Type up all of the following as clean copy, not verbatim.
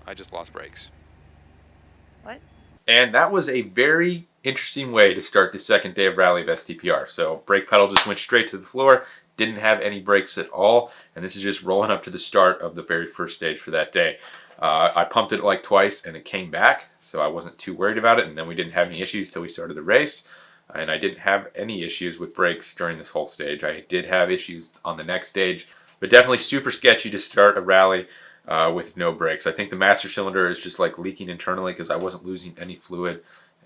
I just lost brakes. What? And that was a very interesting way to start the second day of rally of STPR. So brake pedal just went straight to the floor, didn't have any brakes at all, and this is just rolling up to the start of the very first stage for that day. I pumped it like twice and it came back, so I wasn't too worried about it, and then we didn't have any issues till we started the race. And I didn't have any issues with brakes during this whole stage. I did have issues on the next stage, but definitely super sketchy to start a rally with no brakes. I think the master cylinder is just like leaking internally because I wasn't losing any fluid,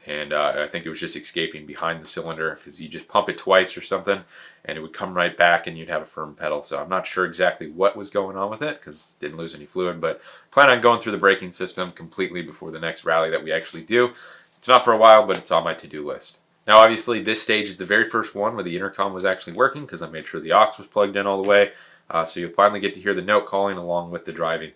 and I think it was just escaping behind the cylinder because you just pump it twice or something and it would come right back and you'd have a firm pedal. So I'm not sure exactly what was going on with it because it didn't lose any fluid, but plan on going through the braking system completely before the next rally that we actually do. It's not for a while, but it's on my to-do list. Now obviously this stage is the very first one where the intercom was actually working because I made sure the aux was plugged in all the way. So you'll finally get to hear the note calling along with the driving.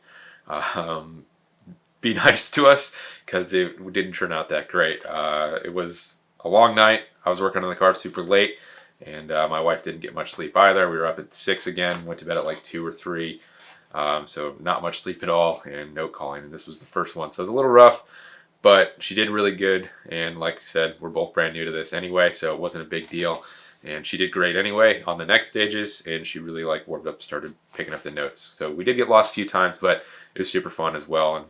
Be nice to us because it didn't turn out that great. It was a long night. I was working on the car super late, and my wife didn't get much sleep either. We were up at 6 again, went to bed at like 2 or 3, so not much sleep at all, and note calling, and this was the first one. So it was a little rough, but she did really good, and like I said, we're both brand new to this anyway, so it wasn't a big deal. And she did great anyway on the next stages, and she really like warmed up, started picking up the notes. So we did get lost a few times, but it was super fun as well, and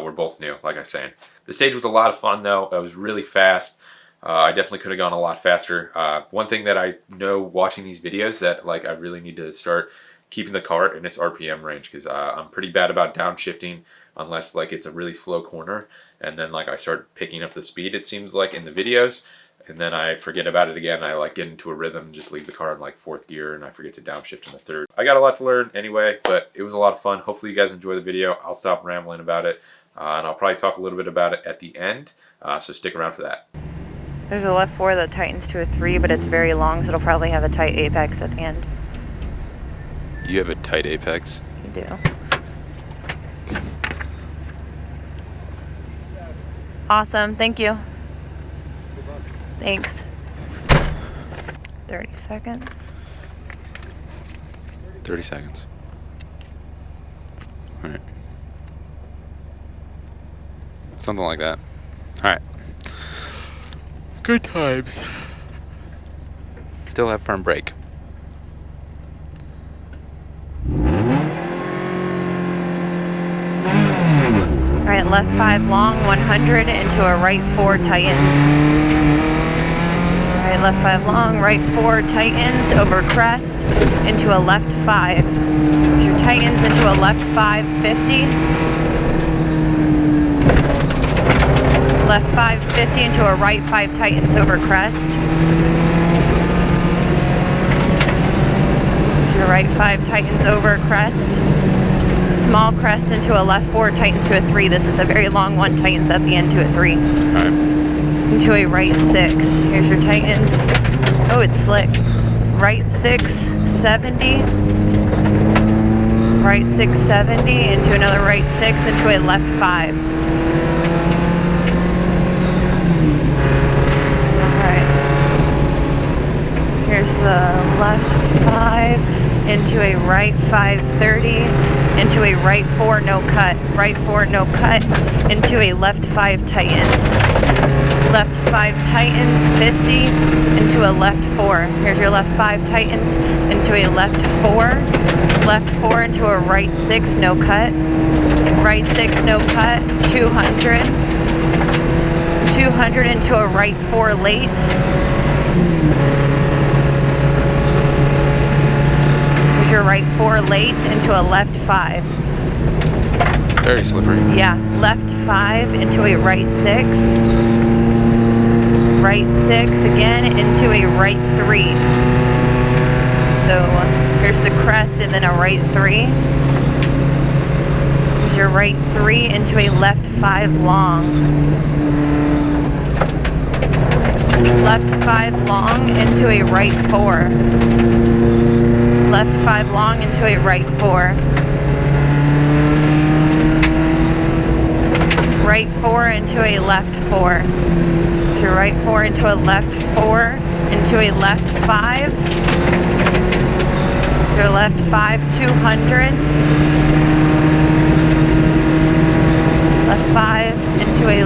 we're both new, like I was saying. The stage was a lot of fun though. It was really fast. I definitely could have gone a lot faster. One thing that I know watching these videos that like I really need to start keeping the car in its RPM range, because I'm pretty bad about downshifting unless like it's a really slow corner, and then like I start picking up the speed, it seems like in the videos, and then I forget about it again. I like get into a rhythm and just leave the car in like 4th gear, and I forget to downshift in the 3rd. I got a lot to learn anyway, but it was a lot of fun. Hopefully you guys enjoy the video. I'll stop rambling about it, and I'll probably talk a little bit about it at the end, so stick around for that. There's a left 4 that tightens to a 3, but it's very long, so it'll probably have a tight apex at the end. You have a tight apex? You do. Awesome, thank you. Thanks. 30 seconds. 30 seconds. All right. Something like that. All right. Good times. Still have firm brake. All right, left 5 long, 100 into a right 4 tightens. All right, left 5 long, right 4 tightens over crest into a left 5. There's your tightens into a left 5, 50. Left 5, 50 into a right 5 tightens over crest. There's your right 5 tightens over crest. Small crest into a left 4 tightens to a 3. This is a very long one, tightens at the end to a 3. All right. Into a right 6. Here's your tightens. Oh, it's slick. Right 6, 70. Right 6, 70 into another right 6 into a left 5. Alright. Here's the left 5 into a right 5, 30 into a right 4 no cut. Right 4 no cut into a left 5 tightens. Left 5 tightens, 50 into a left 4. Here's your left 5 tightens into a left 4. Left 4 into a right 6 no cut. Right 6 no cut, 200. 200 into a right 4 late. Here's your right 4 late into a left 5. Very slippery. Yeah, left 5 into a right 6. Right 6 again into a right 3. So here's the crest and then a right 3. Here's your right 3 into a left 5 long. Left 5 long into a right 4. Left 5 long into a right 4. Right 4 into a left 4. Your right 4 into a left 4 into a left 5. Your left 5, 200.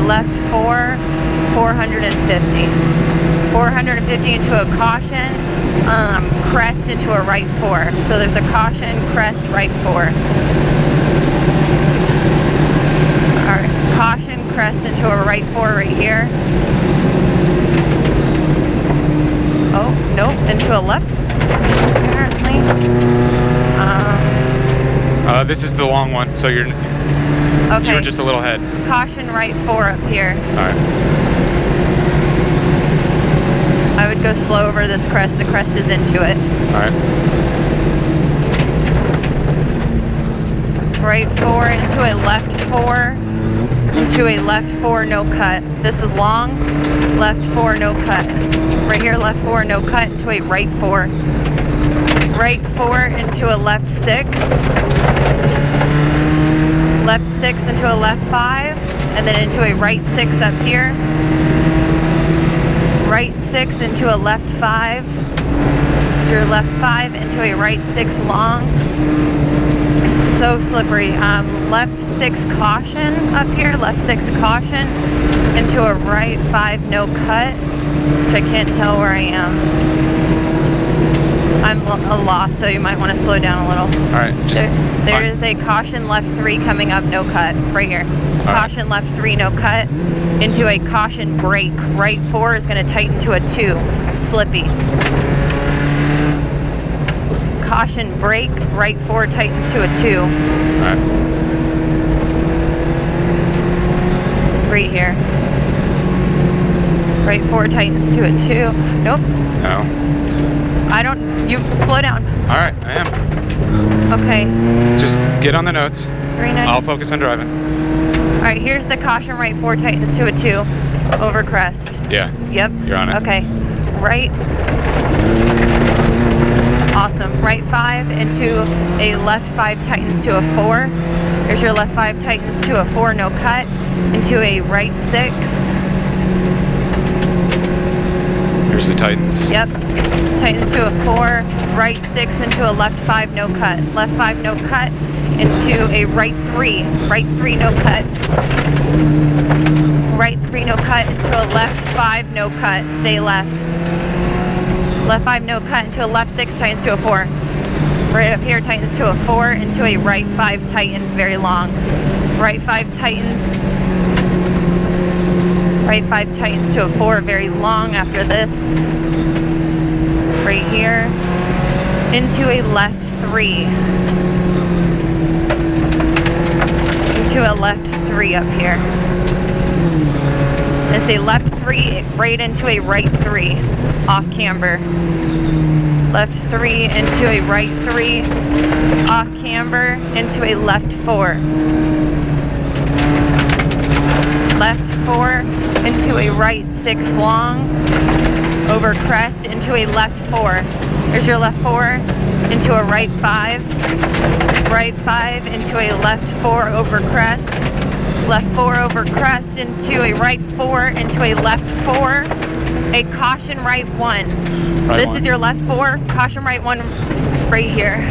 left 4, 450. 450 into a caution, crest into a right 4. So there's a caution, crest, right 4. Alright, caution, crest into a right 4 right here. Oh, nope, into a left, apparently. This is the long one, so you're just a little ahead. Caution, right 4 up here. Alright. I would go slow over this crest. The crest is into it. Alright. Right 4 into a left 4. Into a left 4, no cut. This is long. Left 4, no cut. Right here, left 4, no cut. Into a right 4. Right 4 into a left 6. Left 6 into a left 5. And then into a right 6 up here. Right 6 into a left 5. Your left 5 into a right 6 long. So slippery. Left 6 caution up here. Left 6 caution into a right 5 no cut, which I can't tell where I am. I'm a loss, so you might want to slow down a little. All right. There is a caution left 3 coming up, no cut, right here. Caution left 3, no cut, into a caution brake. Right 4 is going to tighten to a 2, slippy. Caution brake, right 4 tightens to a 2. All right. Right here. Right 4 tightens to a 2. Nope. No. You slow down. All right, I am. Okay. Just get on the notes. 390. I'll focus on driving. All right, here's the caution right 4 tightens to a 2 over crest. Yeah. Yep. You're on it. Okay. Right. Awesome. Right 5 into a left 5 tightens to a 4. Here's your left 5 tightens to a 4, no cut, into a right 6. Here's the tightens. Yep. Tightens to a 4, right 6 into a left 5, no cut. Left 5, no cut, into a right 3. Right 3, no cut. Right 3, no cut, into a left 5, no cut. Stay left. Left 5, no cut, into a left 6, tightens to a 4. Right up here, tightens to a 4, into a right 5, tightens, very long. Right 5 tightens. Right 5 tightens to a 4, very long after this. Right here, into a left 3. Into a left 3 up here. It's a left 3 right into a right 3 off camber. Left 3 into a right 3 off camber into a left 4. Left 4 into a right 6 long over crest into a left 4. There's your left 4 into a right 5. Right 5 into a left 4 over crest. Left 4 over crest into a right 4 into a left 4. A caution right 1. This is your left 4, caution right 1 right here.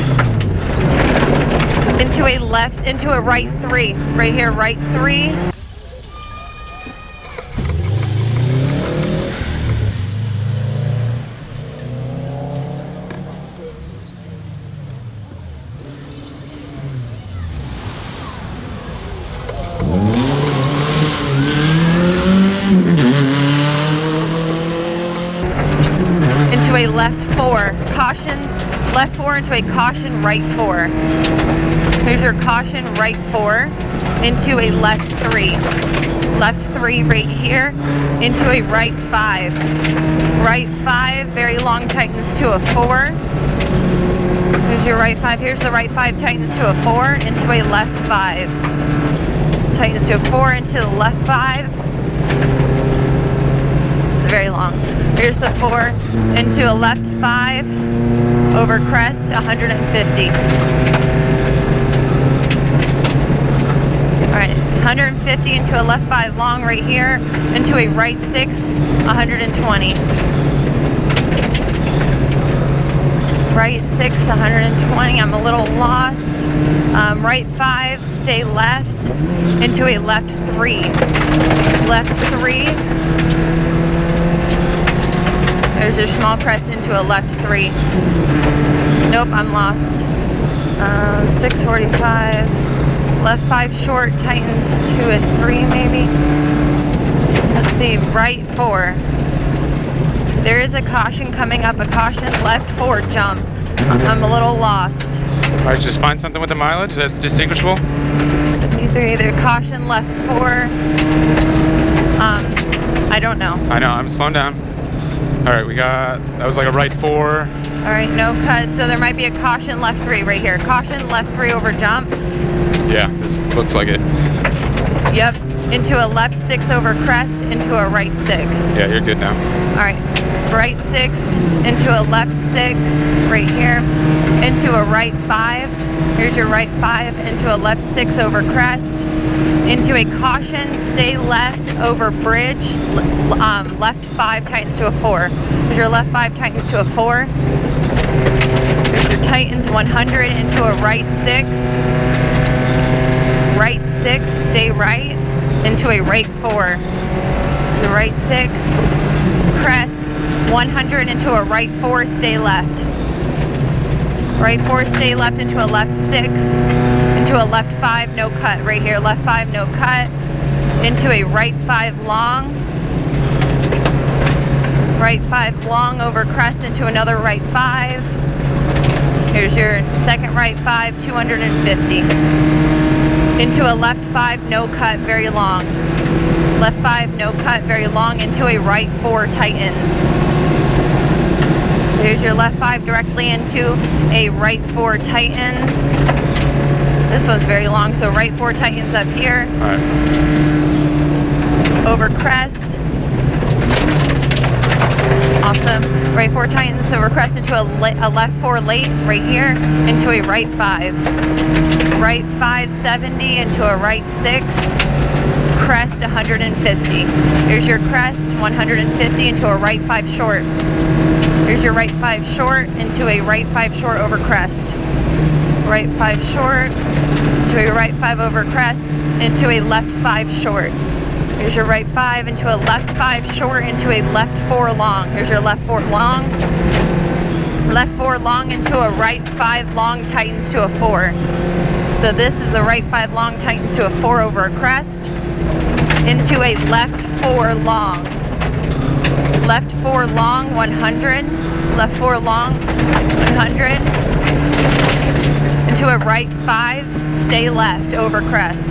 Into a left, into a right 3. Right here, right 3. Into a left 4, caution, left 4 into a caution right 4. Here's your caution right 4 into a left 3. Left 3 right here into a right 5. Right 5, very long tightens to a 4. Here's your right 5. Here's the right 5 tightens to a 4 into a left 5. Tightens to a 4 into the left 5. It's very long. Here's the 4 into a left 5 over crest 150. All right, 150 into a left 5 long right here into a right 6 120. Right 6 120. I'm a little lost. Right 5, stay left into a left 3. Left 3. There's your small crest into a left 3. Nope, I'm lost. 645. Left 5 short, tightens to a 3 maybe. Let's see, right 4. There is a caution coming up, a caution, left 4, jump. I'm a little lost. All right, just find something with the mileage that's distinguishable. 73, there, caution, left 4. I don't know. I know, I'm slowing down. All right, that was like a right 4. All right, no cut, so there might be a caution, left 3 right here. Caution, left 3 over jump. Yeah, this looks like it. Yep, into a left 6 over crest, into a right 6. Yeah, you're good now. All right, right 6, into a left 6, right here, into a right 5. Here's your right 5, into a left 6 over crest, into a caution, stay left over bridge, left 5 tightens to a 4. Here's your left 5 tightens to a 4. Here's your tightens 100 into a right 6. Right 6, stay right, into a right 4. The right 6, crest, 100 into a right 4, stay left. Right 4, stay left into a left 6, into a left 5, no cut. Right here, left 5, no cut. Into a right 5 long. Right 5 long over crest into another right 5. Here's your second right 5, 250. Into a left 5, no cut, very long. Left 5, no cut, very long, into a right 4, tightens. So here's your left 5 directly into a right 4, tightens. This one's very long, so right 4 tightens up here. All right. Over crest. Awesome. Right 4 tightens over crest into a left 4 late, right here, into a right 5. Right 5, 70 into a right 6. Crest 150. Here's your crest 150 into a right 5 short. Here's your right 5 short into a right 5 short over crest. Right 5 short into a right 5 over crest into a left 5 short. Here's your right 5 into a left 5 short into a left 4 long. Here's your left 4 long. Left 4 long into a right 5 long, tightens to a 4. So this is a right 5 long, tightens to a 4 over a crest. Into a left 4 long. Left 4 long, 100. Left 4 long, 100. Into a right 5, stay left over crest.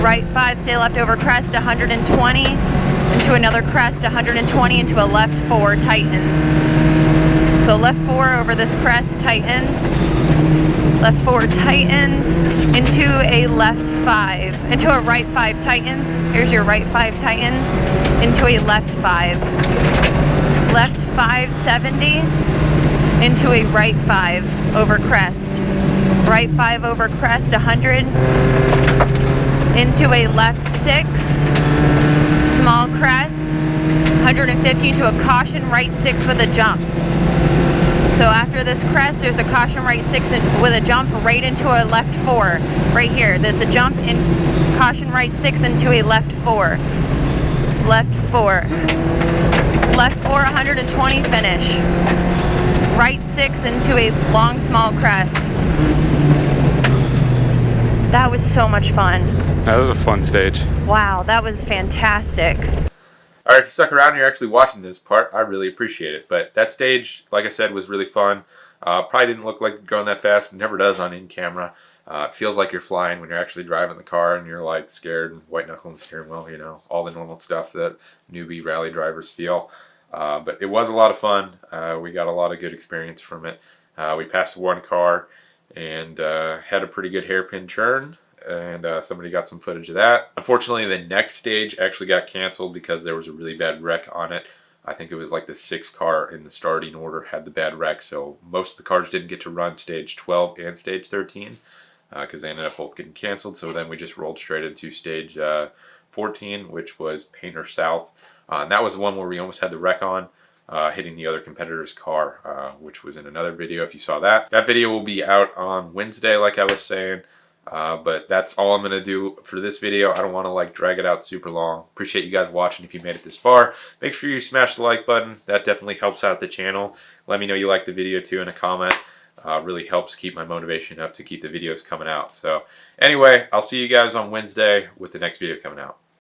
Right 5, stay left over crest, 120. Into another crest, 120. Into a left 4, tightens. So left 4 over this crest, tightens. Left 4 tightens into a left 5, into a right 5 tightens. Here's your right 5 tightens into a left 5. Left 5, 70 into a right 5 over crest. Right 5 over crest, 100 into a left 6. Small crest, 150 to a caution, right 6 with a jump. So after this crest, there's a caution right 6 with a jump right into a left 4. Right here, there's a jump in caution right 6 into a left 4. Left 4. Left 4, 120 finish. Right 6 into a long small crest. That was so much fun. That was a fun stage. Wow, that was fantastic. All right, if you stuck around and you're actually watching this part, I really appreciate it. But that stage, like I said, was really fun. Probably didn't look like going that fast. It never does on in-camera. It feels like you're flying when you're actually driving the car and you're like scared and white-knuckling the steering wheel, you know, all the normal stuff that newbie rally drivers feel. But it was a lot of fun. We got a lot of good experience from it. We passed one car and had a pretty good hairpin turn. And somebody got some footage of that. Unfortunately, the next stage actually got canceled because there was a really bad wreck on it. I think it was like the 6th car in the starting order had the bad wreck, so most of the cars didn't get to run stage 12 and stage 13 because they ended up both getting canceled. So then we just rolled straight into stage 14, which was Painter South. And that was the one where we almost had the wreck on. hitting the other competitor's car, which was in another video if you saw that. That video will be out on Wednesday, like I was saying. But that's all I'm going to do for this video. I don't want to like drag it out super long. Appreciate you guys watching if you made it this far. Make sure you smash the like button. That definitely helps out the channel. Let me know you like the video too in a comment. Really helps keep my motivation up to keep the videos coming out. So anyway, I'll see you guys on Wednesday with the next video coming out.